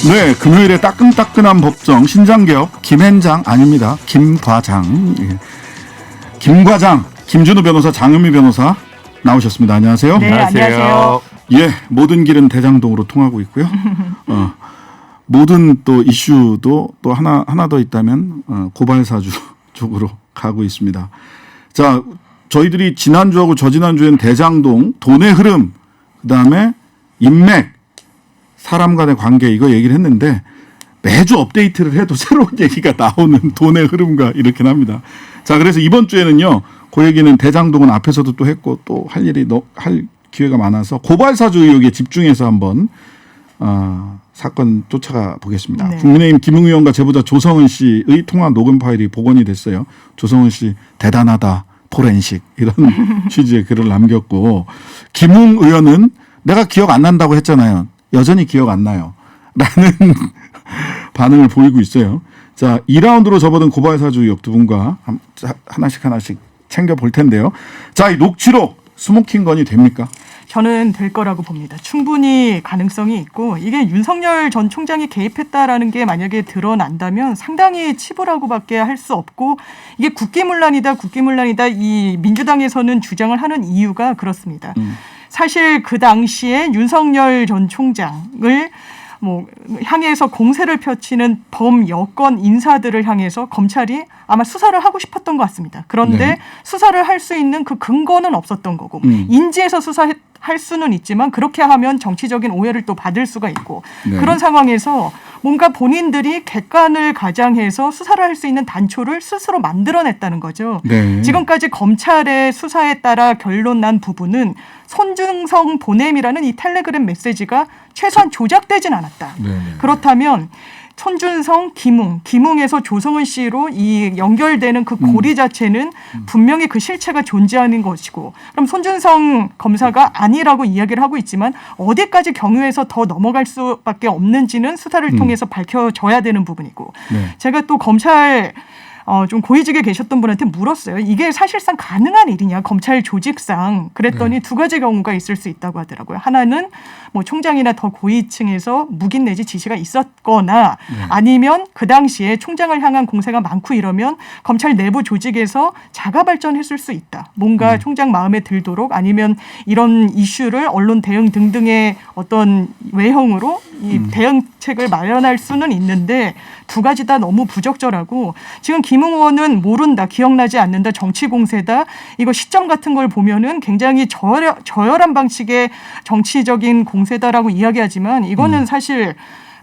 네, 금요일에 따끈따끈한 법정 신장개혁 김앤장 아닙니다. 김과장. 예. 김과장 김준우 변호사 장현미 변호사 나오셨습니다. 안녕하세요. 네, 안녕하세요. 예, 모든 길은 대장동으로 통하고 있고요. 모든 또 이슈도 또 하나 더 있다면 고발사주 쪽으로 가고 있습니다. 자, 저희들이 지난주하고 저지난주에는 대장동, 돈의 흐름, 그다음에 인맥, 사람 간의 관계 이거 얘기를 했는데 매주 업데이트를 해도 새로운 얘기가 나오는 돈의 흐름과 이렇게 합니다. 자, 그래서 이번 주에는요. 그 얘기는 대장동은 앞에서도 또 했고 또 할 기회가 많아서 고발사주 의혹에 집중해서 한번 사건 쫓아가 보겠습니다. 네. 국민의힘 김웅 의원과 제보자 조성은 씨의 통화 녹음 파일이 복원이 됐어요. 조성은 씨 대단하다. 포렌식 이런 취지의 글을 남겼고 김웅 의원은 내가 기억 안 난다고 했잖아요. 여전히 기억 안 나요. 라는 반응을 보이고 있어요. 자, 2라운드로 접어든 고발사주 의혹 두 분과 하나씩 챙겨볼 텐데요. 자, 이 녹취록 스모킹 건이 됩니까? 저는 될 거라고 봅니다. 충분히 가능성이 있고 이게 윤석열 전 총장이 개입했다라는 게 만약에 드러난다면 상당히 치부라고밖에 할 수 없고 이게 국기문란이다 이 민주당에서는 주장을 하는 이유가 그렇습니다. 사실 그 당시에 윤석열 전 총장을 향해서 공세를 펼치는 범여권 인사들을 향해서 검찰이 아마 수사를 하고 싶었던 것 같습니다. 그런데 네. 수사를 할 수 있는 그 근거는 없었던 거고 인지해서 수사할 수는 있지만 그렇게 하면 정치적인 오해를 또 받을 수가 있고 네. 그런 상황에서 뭔가 본인들이 객관을 가장해서 수사를 할 수 있는 단초를 스스로 만들어냈다는 거죠. 네. 지금까지 검찰의 수사에 따라 결론 난 부분은 손준성 보냄이라는 이 텔레그램 메시지가 최소한 조작되진 않았다. 네. 그렇다면 손준성, 김웅에서 조성은 씨로 이 연결되는 그 고리 자체는 분명히 그 실체가 존재하는 것이고 그럼 손준성 검사가 아니라고 이야기를 하고 있지만 어디까지 경유해서 더 넘어갈 수밖에 없는지는 수사를 통해서 밝혀져야 되는 부분이고 네. 제가 또 검찰 좀 고위직에 계셨던 분한테 물었어요. 이게 사실상 가능한 일이냐 검찰 조직상 그랬더니 두 가지 경우가 있을 수 있다고 하더라고요. 하나는 총장이나 더 고위층에서 묵인 내지 지시가 있었거나 아니면 그 당시에 총장을 향한 공세가 많고 이러면 검찰 내부 조직에서 자가 발전했을 수 있다. 뭔가 총장 마음에 들도록 아니면 이런 이슈를 언론 대응 등등의 어떤 외형으로 이 대응책을 마련할 수는 있는데 두 가지 다 너무 부적절하고 지금 김웅 의원은 모른다, 기억나지 않는다, 정치 공세다. 이거 시점 같은 걸 보면은 굉장히 저열한 방식의 정치적인 공세다라고 이야기하지만 이거는 사실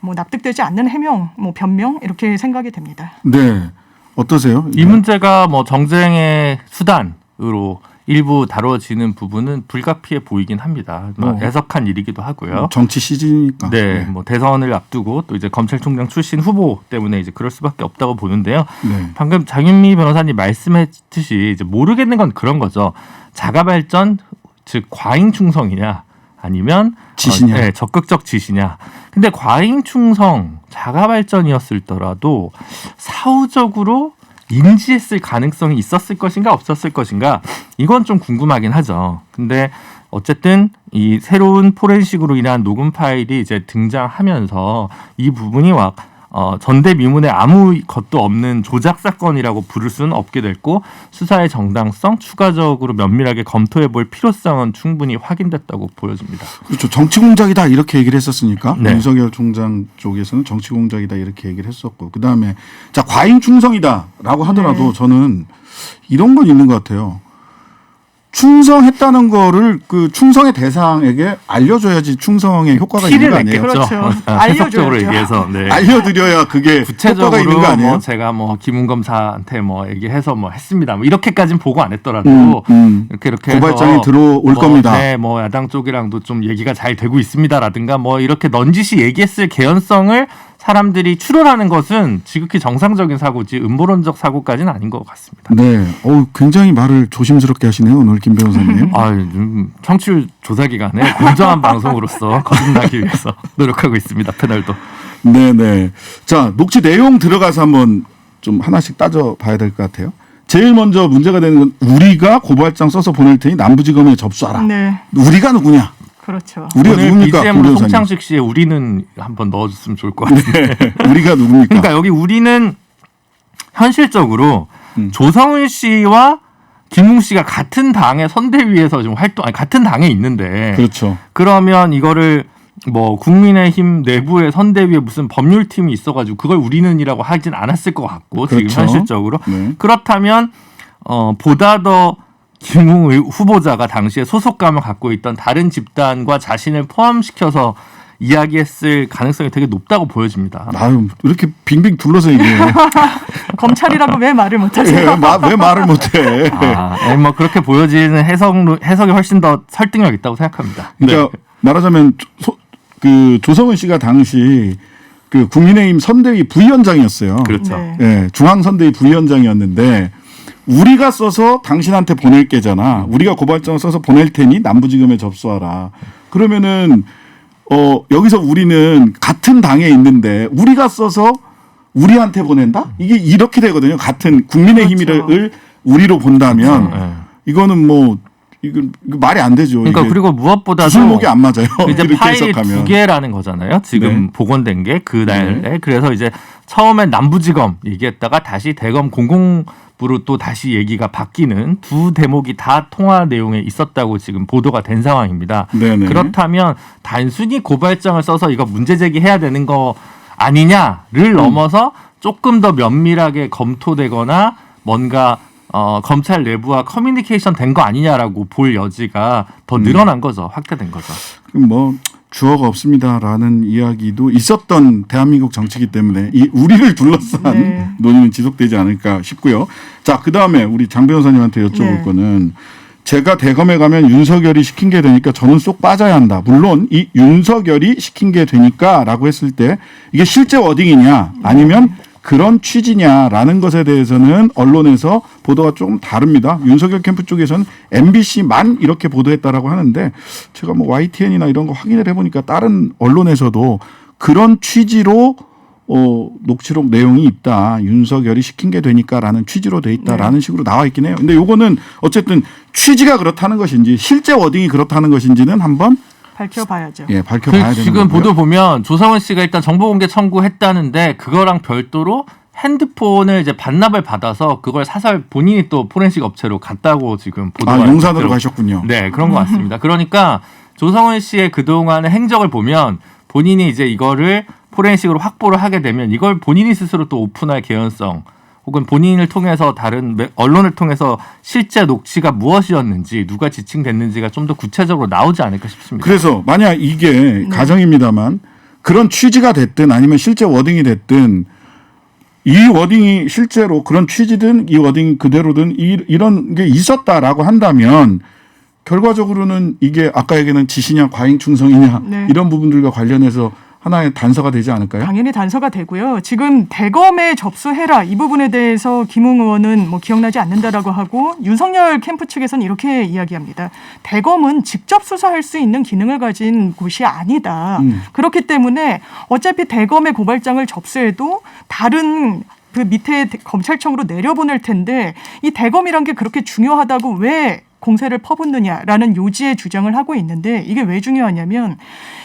납득되지 않는 해명, 변명 이렇게 생각이 됩니다. 네. 어떠세요? 이 문제가 정쟁의 수단으로 일부 다뤄지는 부분은 불가피해 보이긴 합니다. 애석한 일이기도 하고요. 정치 시즌이니까. 네, 대선을 앞두고 또 이제 검찰총장 출신 후보 때문에 이제 그럴 수밖에 없다고 보는데요. 네. 방금 장윤미 변호사님 말씀했듯이 이제 모르겠는 건 그런 거죠. 자가 발전, 즉 과잉 충성이냐, 아니면 지시냐. 네, 적극적 지시냐. 근데 과잉 충성, 자가 발전이었을더라도 사후적으로 인지했을 가능성이 있었을 것인가 없었을 것인가 이건 좀 궁금하긴 하죠. 근데 어쨌든 이 새로운 포렌식으로 인한 녹음 파일이 이제 등장하면서 이 부분이 전대미문에 아무 것도 없는 조작 사건이라고 부를 수는 없게 됐고 수사의 정당성 추가적으로 면밀하게 검토해 볼 필요성은 충분히 확인됐다고 보여집니다. 그렇죠. 정치 공작이다 이렇게 얘기를 했었으니까 네. 윤석열 총장 쪽에서는 정치 공작이다 이렇게 얘기를 했었고 그 다음에 자 과잉 충성이다라고 하더라도 저는 이런 건 있는 것 같아요. 충성했다는 거를 그 충성의 대상에게 알려줘야지 충성의 효과가 있는 거 아니에요? 그렇죠. 해석적으로 얘기해서 네. 알려드려야 그게 효과가 있는 거 아니에요? 제가 김웅 검사한테 얘기해서 했습니다. 이렇게까지는 보고 안 했더라도 이렇게 고발장이 해서 들어올 겁니다. 네, 야당 쪽이랑도 좀 얘기가 잘 되고 있습니다라든가 이렇게 넌지시 얘기했을 개연성을 사람들이 추론하는 것은 지극히 정상적인 사고지 음모론적 사고까지는 아닌 것 같습니다. 네, 굉장히 말을 조심스럽게 하시네요 오늘 김 변호사님. 청취율 조사 기간에 공정한 방송으로서 거듭나기 위해서 노력하고 있습니다. 패널도. 네네. 자 녹취 내용 들어가서 한번 좀 하나씩 따져봐야 될 것 같아요. 제일 먼저 문제가 되는 건 우리가 고발장 써서 보낼 테니 남부지검에 접수하라. 네. 우리가 누구냐? 그렇죠. 우리가 오늘 누굽니까? BGM으로 공변호사님. 송창식 씨의 우리는 한번 넣어줬으면 좋을 것 같은데. 우리가 누굽니까? 그러니까 여기 우리는 현실적으로 조성은 씨와 김웅 씨가 같은 당의 선대위에서 지금 같은 당에 있는데 그렇죠. 그러면 이거를 뭐 국민의힘 내부의 선대위에 무슨 법률팀이 있어가지고 그걸 우리는이라고 하진 않았을 것 같고 그렇죠. 지금 현실적으로 네. 그렇다면 보다 더 김웅 후보자가 당시에 소속감을 갖고 있던 다른 집단과 자신을 포함시켜서 이야기했을 가능성이 되게 높다고 보여집니다. 아유, 이렇게 빙빙 둘러서 얘기해요. 검찰이라고 왜 말을 못하세요? 왜 말을 못해? 뭐 그렇게 보여지는 해석이 훨씬 더 설득력 있다고 생각합니다. 그러니까 네. 말하자면 그 조성은 씨가 당시 그 국민의힘 선대위 부위원장이었어요. 그렇죠. 네. 예, 중앙선대위 부위원장이었는데 우리가 써서 당신한테 보낼 게잖아. 우리가 고발장을 써서 보낼 테니 남부지검에 접수하라. 그러면은 여기서 우리는 같은 당에 있는데 우리가 써서 우리한테 보낸다? 이게 이렇게 되거든요. 같은 국민의힘을 그렇죠. 우리로 본다면 네. 이거는 뭐 이거 말이 안 되죠. 그러니까 이게 그리고 무엇보다도 기술목이 안 맞아요. 이제 이렇게 파일이 해석하면. 2개라는 거잖아요. 지금 네. 복원된 게 그날에. 그래서 이제 처음엔 남부지검 얘기했다가 다시 대검 공공부로 또 다시 얘기가 바뀌는 두 대목이 다 통화 내용에 있었다고 지금 보도가 된 상황입니다. 네네. 그렇다면 단순히 고발장을 써서 이거 문제 제기해야 되는 거 아니냐를 넘어서 조금 더 면밀하게 검토되거나 뭔가 검찰 내부와 커뮤니케이션 된 거 아니냐라고 볼 여지가 더 늘어난 거죠. 확대된 거죠. 뭐 주어가 없습니다라는 이야기도 있었던 대한민국 정치이기 때문에 이 우리를 둘러싼 네. 논의는 지속되지 않을까 싶고요. 자, 그다음에 우리 장 변호사님한테 여쭤볼 네. 거는 제가 대검에 가면 윤석열이 시킨 게 되니까 저는 쏙 빠져야 한다. 물론 이 윤석열이 시킨 게 되니까라고 했을 때 이게 실제 워딩이냐 아니면 그런 취지냐라는 것에 대해서는 언론에서 보도가 조금 다릅니다. 윤석열 캠프 쪽에서는 MBC만 이렇게 보도했다라고 하는데 제가 뭐 YTN이나 이런 거 확인을 해보니까 다른 언론에서도 그런 취지로 녹취록 내용이 있다. 윤석열이 시킨 게 되니까라는 취지로 돼 있다라는 식으로 나와 있긴 해요. 근데 요거는 어쨌든 취지가 그렇다는 것인지 실제 워딩이 그렇다는 것인지는 한번 밝혀봐야죠. 예, 밝혀봐야 되는 지금 거고요. 보도 보면 조성은 씨가 일단 정보공개 청구했다는데 그거랑 별도로 핸드폰을 이제 반납을 받아서 그걸 사설 본인이 또 포렌식 업체로 갔다고 지금 보도가 용산으로 들어- 가셨군요. 네, 그런 것 같습니다. 그러니까 조성은 씨의 그동안의 행적을 보면 본인이 이제 이거를 포렌식으로 확보를 하게 되면 이걸 본인이 스스로 또 오픈할 개연성 혹은 본인을 통해서 다른 언론을 통해서 실제 녹취가 무엇이었는지 누가 지칭됐는지가 좀 더 구체적으로 나오지 않을까 싶습니다. 그래서 만약 이게 가정입니다만 그런 취지가 됐든 아니면 실제 워딩이 됐든 이 워딩이 실제로 그런 취지든 이 워딩 그대로든 이런 게 있었다라고 한다면 결과적으로는 이게 아까 얘기는 지시냐 과잉 충성이냐 네. 이런 부분들과 관련해서 하나의 단서가 되지 않을까요? 당연히 단서가 되고요. 지금 대검에 접수해라 이 부분에 대해서 김웅 의원은 뭐 기억나지 않는다라고 하고 윤석열 캠프 측에서는 이렇게 이야기합니다. 대검은 직접 수사할 수 있는 기능을 가진 곳이 아니다. 그렇기 때문에 어차피 대검의 고발장을 접수해도 다른 그 밑에 검찰청으로 내려보낼 텐데 이 대검이란 게 그렇게 중요하다고 왜 공세를 퍼붓느냐라는 요지의 주장을 하고 있는데 이게 왜 중요하냐면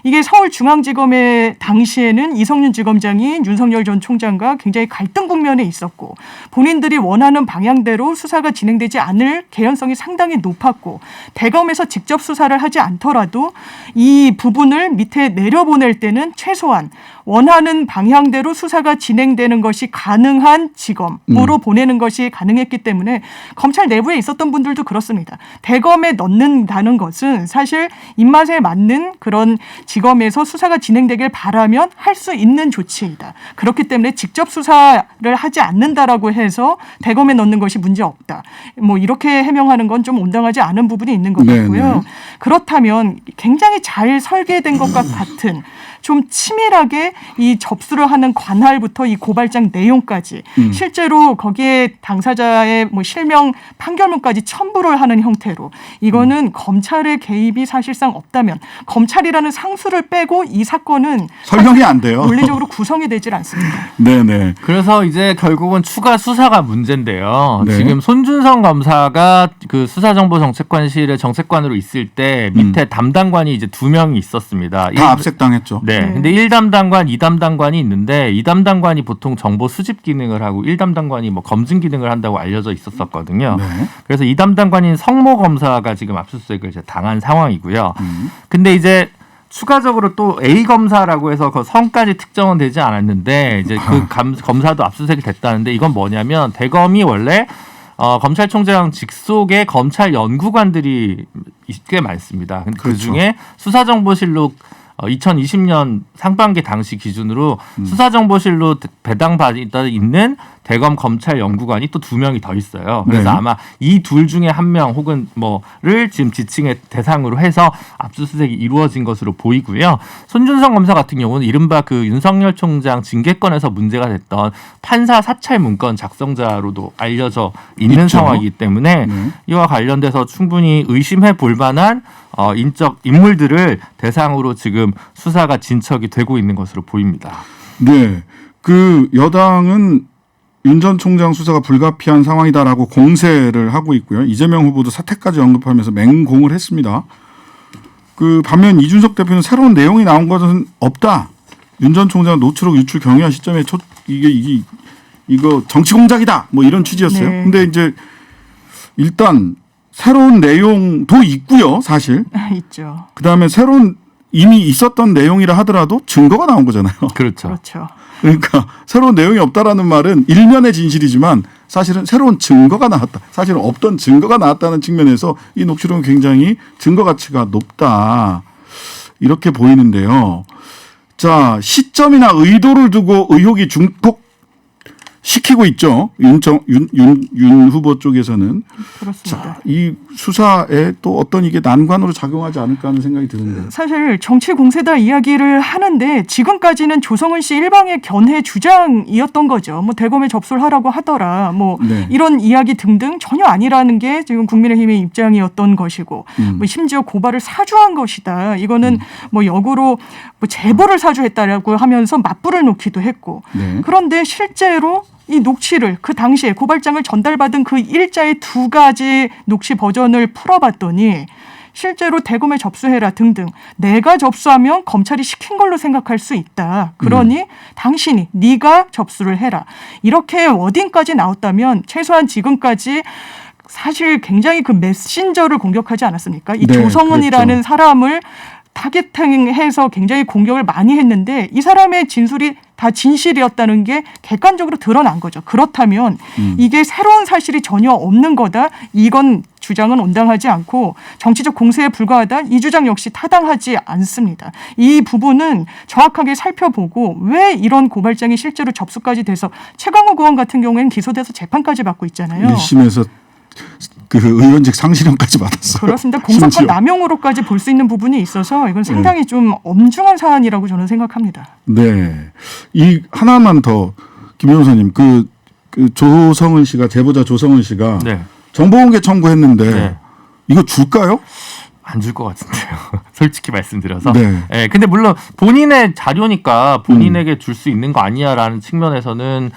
이게 서울중앙지검의 당시에는 이성윤 지검장이 윤석열 전 총장과 굉장히 갈등 국면에 있었고 본인들이 원하는 방향대로 수사가 진행되지 않을 개연성이 상당히 높았고 대검에서 직접 수사를 하지 않더라도 이 부분을 밑에 내려보낼 때는 최소한 원하는 방향대로 수사가 진행되는 것이 가능한 지검으로 보내는 것이 가능했기 때문에 검찰 내부에 있었던 분들도 그렇습니다. 대검에 넣는다는 것은 사실 입맛에 맞는 그런 지검에서 수사가 진행되길 바라면 할 수 있는 조치이다. 그렇기 때문에 직접 수사를 하지 않는다라고 해서 대검에 넣는 것이 문제 없다. 뭐 이렇게 해명하는 건 좀 온당하지 않은 부분이 있는 것 같고요. 네네. 그렇다면 굉장히 잘 설계된 것과 같은 좀 치밀하게 이 접수를 하는 관할부터 이 고발장 내용까지 실제로 거기에 당사자의 뭐 실명 판결문까지 첨부를 하는 형태로 이거는 검찰의 개입이 사실상 없다면 검찰이라는 상수를 빼고 이 사건은 설명이 안 돼요. 논리적으로 구성이 되질 않습니다. 네네. 그래서 이제 결국은 추가 수사가 문제인데요. 네. 지금 손준성 검사가 그 수사정보정책관실의 정책관으로 있을 때 밑에 담당관이 이제 2명이 있었습니다. 다 압색당했죠. 네. 네. 근데 1담당관, 2담당관이 있는데 2담당관이 보통 정보 수집 기능을 하고 1담당관이 뭐 검증 기능을 한다고 알려져 있었거든요. 네. 그래서 2담당관인 성모 검사가 지금 압수수색을 이제 당한 상황이고요. 근데 이제 추가적으로 또 A 검사라고 해서 그 성까지 특정은 되지 않았는데 이제 그 검사도 압수수색이 됐다는데 이건 뭐냐면 대검이 원래 검찰총장 직속의 검찰 연구관들이 꽤 많습니다. 근데 그렇죠. 그 중에 수사정보실록 2020년 상반기 당시 기준으로 수사정보실로 배당받아 있는 대검 검찰 연구관이 또 2명이 더 있어요. 그래서 네. 아마 이 둘 중에 한 명 혹은 뭐를 지금 지칭의 대상으로 해서 압수수색이 이루어진 것으로 보이고요. 손준성 검사 같은 경우는 이른바 그 윤석열 총장 징계권에서 문제가 됐던 판사 사찰 문건 작성자로도 알려져 있는 있죠. 상황이기 때문에 네. 이와 관련돼서 충분히 의심해 볼 만한 인적 인물들을 대상으로 지금 수사가 진척이 되고 있는 것으로 보입니다. 네. 그 여당은 윤 전 총장 수사가 불가피한 상황이다라고 공세를 하고 있고요. 이재명 후보도 사퇴까지 언급하면서 맹공을 했습니다. 그 반면 이준석 대표는 새로운 내용이 나온 것은 없다. 윤 전 총장 노출록 유출 경위한 시점에 이거 정치 공작이다. 뭐 이런 취지였어요. 네. 근데 이제 일단 새로운 내용도 있고요. 사실. 있죠. 그다음에 새로운 이미 있었던 내용이라 하더라도 증거가 나온 거잖아요. 그렇죠. 그렇죠. 그러니까 새로운 내용이 없다라는 말은 일면의 진실이지만 사실은 새로운 증거가 나왔다. 사실은 없던 증거가 나왔다는 측면에서 이 녹취록은 굉장히 증거 가치가 높다. 이렇게 보이는데요. 자, 시점이나 의도를 두고 의혹이 증폭시키고 있죠. 윤 후보 쪽에서는. 그렇습니다. 자, 이 수사에 또 어떤 이게 난관으로 작용하지 않을까 하는 생각이 드는데. 사실 정치 공세다 이야기를 하는데 지금까지는 조성은 씨 일방의 견해 주장이었던 거죠. 뭐 대검에 접수를 하라고 하더라. 뭐 네. 이런 이야기 등등 전혀 아니라는 게 지금 국민의힘의 입장이었던 것이고 뭐 심지어 고발을 사주한 것이다. 이거는 뭐 역으로 뭐 제보를 사주했다라고 하면서 맞불을 놓기도 했고. 네. 그런데 실제로 이 녹취를 그 당시에 고발장을 전달받은 그 일자의 2가지 녹취 버전을 풀어봤더니 실제로 대검에 접수해라 등등 내가 접수하면 검찰이 시킨 걸로 생각할 수 있다. 그러니 당신이 네가 접수를 해라. 이렇게 워딩까지 나왔다면 최소한 지금까지 사실 굉장히 그 메신저를 공격하지 않았습니까? 이 네, 조성은이라는 그랬죠. 사람을 타겟팅해서 굉장히 공격을 많이 했는데 이 사람의 진술이 다 진실이었다는 게 객관적으로 드러난 거죠. 그렇다면 이게 새로운 사실이 전혀 없는 거다. 이건 주장은 온당하지 않고 정치적 공세에 불과하다. 이 주장 역시 타당하지 않습니다. 이 부분은 정확하게 살펴보고 왜 이런 고발장이 실제로 접수까지 돼서 최강욱 의원 같은 경우에는 기소돼서 재판까지 받고 있잖아요. 1심에서 그 의원직 상실형까지 받았어요. 그렇습니다. 공사권 심지어. 남용으로까지 볼 수 있는 부분이 있어서 이건 상당히 좀 엄중한 사안이라고 저는 생각합니다. 네. 이 하나만 더 김 변호사님 그 조성은 씨가 제보자 조성은 씨가 네. 정보공개 청구했는데 네. 이거 줄까요? 안 줄 것 같은데요. 솔직히 말씀드려서. 네. 예, 근데 물론 본인의 자료니까 본인에게 줄 수 있는 거 아니야라는 측면에서는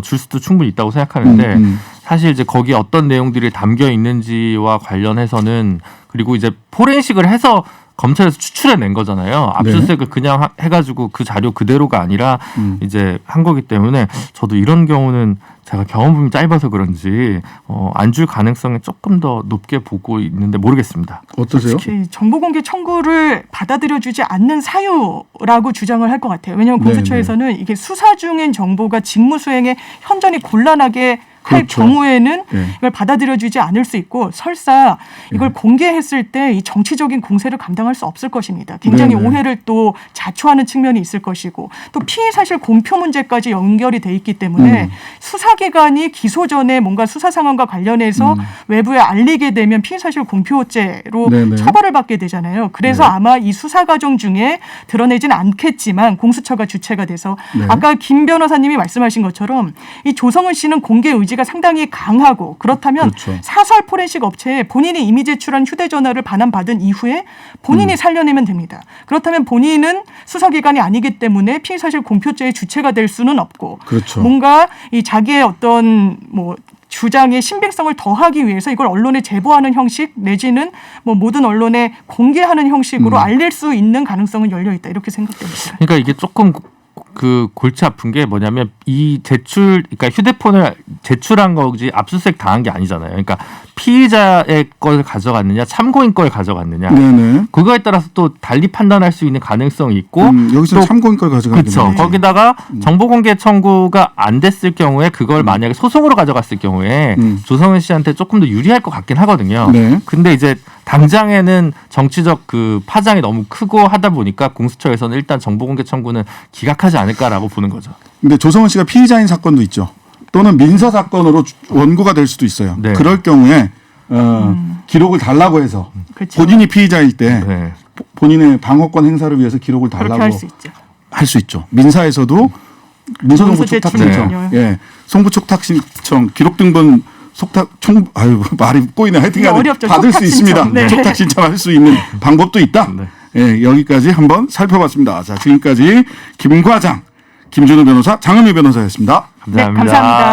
줄 수도 충분히 있다고 생각하는데 사실 이제 거기에 어떤 내용들이 담겨 있는지와 관련해서는 그리고 이제 포렌식을 해서 검찰에서 추출해낸 거잖아요. 압수수색을 그냥 해가지고 그 자료 그대로가 아니라 이제 한 거기 때문에 저도 이런 경우는 제가 경험이 짧아서 그런지 안 줄 가능성이 조금 더 높게 보고 있는데 모르겠습니다. 어떠세요? 특히 정보공개 청구를 받아들여주지 않는 사유라고 주장을 할 것 같아요. 왜냐하면 네, 공수처에서는 이게 수사 중인 정보가 직무수행에 현저히 곤란하게 할 그렇죠. 경우에는 예. 이걸 받아들여주지 않을 수 있고 설사 이걸 공개했을 때 이 정치적인 공세를 감당할 수 없을 것입니다. 굉장히 네네. 오해를 또 자초하는 측면이 있을 것이고 또 피의 사실 공표 문제까지 연결이 돼 있기 때문에 수사기관이 기소 전에 뭔가 수사 상황과 관련해서 외부에 알리게 되면 피의 사실 공표죄로 네네. 처벌을 받게 되잖아요. 그래서 네. 아마 이 수사 과정 중에 드러내진 않겠지만 공수처가 주체가 돼서 네. 아까 김 변호사님이 말씀하신 것처럼 이 조성은 씨는 공개 의지가 상당히 강하고 그렇다면 그렇죠. 사설 포렌식 업체에 본인이 이미 제출한 휴대전화를 반환받은 이후에 본인이 살려내면 됩니다. 그렇다면 본인은 수사기관이 아니기 때문에 피의사실 공표죄의 주체가 될 수는 없고 그렇죠. 뭔가 이 자기의 어떤 뭐 주장의 신빙성을 더하기 위해서 이걸 언론에 제보하는 형식 내지는 뭐 모든 언론에 공개하는 형식으로 알릴 수 있는 가능성은 열려 있다 이렇게 생각됩니다. 그러니까 이게 조금 그 골치 아픈 게 뭐냐면 이 제출, 그러니까 휴대폰을 제출한 거지 압수수색 당한 게 아니잖아요. 그러니까 피의자의 걸 가져갔느냐, 참고인 걸 가져갔느냐. 네네. 그거에 따라서 또 달리 판단할 수 있는 가능성이 있고 여기서 또 참고인 걸 가져가게 그렇죠. 되죠. 거기다가 정보공개 청구가 안 됐을 경우에 그걸 만약에 소송으로 가져갔을 경우에 조성은 씨한테 조금 더 유리할 것 같긴 하거든요. 네. 근데 이제 당장에는 정치적 그 파장이 너무 크고 하다 보니까 공수처에서는 일단 정보공개 청구는 기각하지 않을까라고 보는 거죠. 근데 조성은 씨가 피의자인 사건도 있죠. 또는 민사 사건으로 원고가 될 수도 있어요. 네. 그럴 경우에 기록을 달라고 해서 그렇죠. 본인이 피의자일 때 네. 본인의 방어권 행사를 위해서 기록을 그렇게 달라고 할 수 있죠. 할 수 있죠. 민사에서도 문서송부 문서 촉탁 제출 신청, 신청요. 예, 송부 촉탁 신청, 기록 등본 속탁 총, 아유 말이 꼬이네. 하여튼간에 어렵죠. 받을 수 촉탁 있습니다. 신청. 네. 촉탁 신청할 수 있는 방법도 있다. 네. 예, 여기까지 한번 살펴봤습니다. 자, 지금까지 김과장, 김준우 변호사, 장은미 변호사였습니다. 감사합니다. 네, 감사합니다.